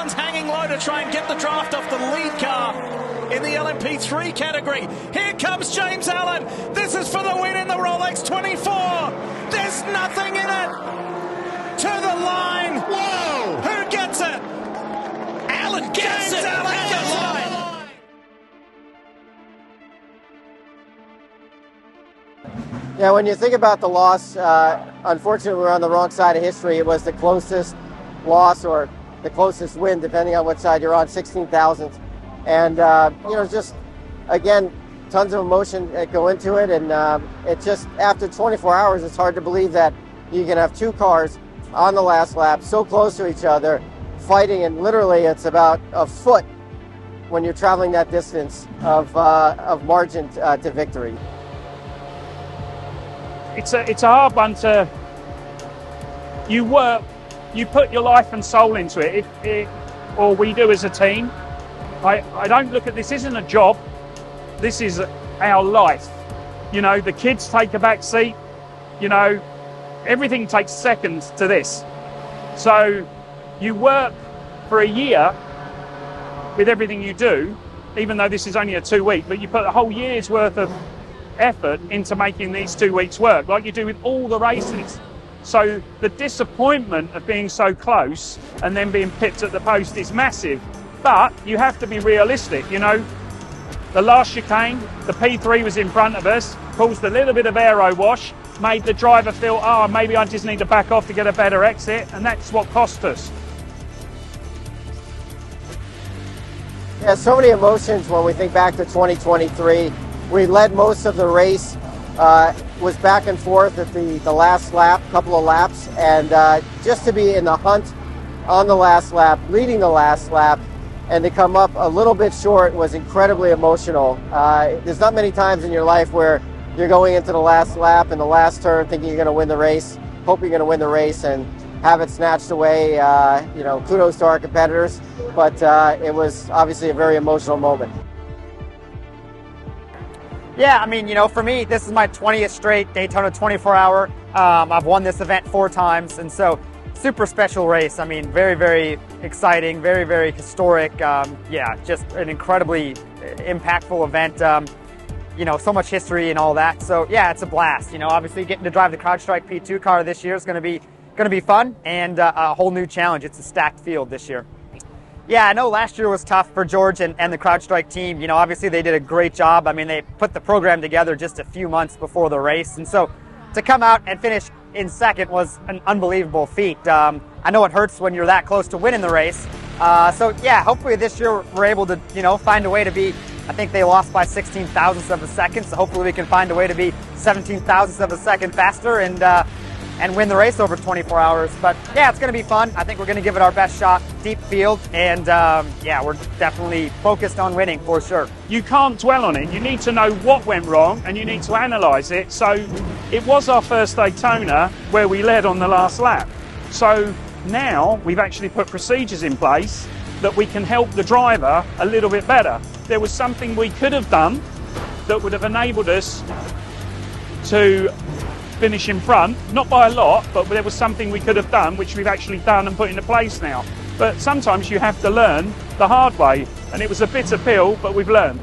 Alan's hanging low to try and get the draft off the lead car in the LMP3 category. Here comes James Allen. This is for the win in the Rolex 24. There's nothing in it. To the line. Whoa! Who gets it? Allen gets James it Allen at gets the it. line. Yeah, when you think about the loss, unfortunately we're on the wrong side of history. It was the closest loss or the closest win, depending on what side you're on, 16,000th. And, just, again, tons of emotion that go into it. And it just, after 24 hours, it's hard to believe that you can have two cars on the last lap, so close to each other, fighting, and literally it's about a foot when you're traveling that distance of margin to victory. It's a hard one to. You put your life and soul into it. Or we do as a team. I don't look at this isn't a job. This is our life. The kids take a back seat. Everything takes seconds to this. So you work for a year with everything you do, even though this is only a 2 week, but you put a whole year's worth of effort into making these 2 weeks work, like you do with all the races. So the disappointment of being so close and then being pipped at the post is massive. But you have to be realistic. The last chicane, the P3 was in front of us, caused a little bit of aero wash, made the driver feel, maybe I just need to back off to get a better exit, and that's what cost us. Yeah, so many emotions when we think back to 2023. We led most of the race, was back and forth at the last lap, couple of laps, and just to be in the hunt on the last lap, leading the last lap, and to come up a little bit short was incredibly emotional. There's not many times in your life where you're going into the last lap and the last turn thinking you're going to win the race, hope you're going to win the race, and have it snatched away. Kudos to our competitors, but it was obviously a very emotional moment. Yeah, for me, this is my 20th straight Daytona 24-hour. I've won this event 4 times, and so super special race. Very, very exciting, very, very historic. Just an incredibly impactful event. So much history and all that. So yeah, it's a blast. Obviously getting to drive the Crowdstrike P2 car this year is going to be fun and a whole new challenge. It's a stacked field this year. Yeah, I know last year was tough for George and the Crowdstrike team. Obviously they did a great job. They put the program together just a few months before the race. And so to come out and finish in second was an unbelievable feat. I know it hurts when you're that close to winning the race. So yeah, hopefully this year we're able to, find a way to be, I think they lost by 16 thousandths of a second. So hopefully we can find a way to be 17 thousandths of a second faster and win the race over 24 hours. But yeah, it's going to be fun. I think we're going to give it our best shot, deep field, and we're definitely focused on winning for sure. You can't dwell on it. You need to know what went wrong and you need to analyse it. So it was our first Daytona where we led on the last lap. So now we've actually put procedures in place that we can help the driver a little bit better. There was something we could have done that would have enabled us to finish in front, not by a lot, but there was something we could have done which we've actually done and put into place now. But sometimes you have to learn the hard way, and it was a bitter pill, but we've learned.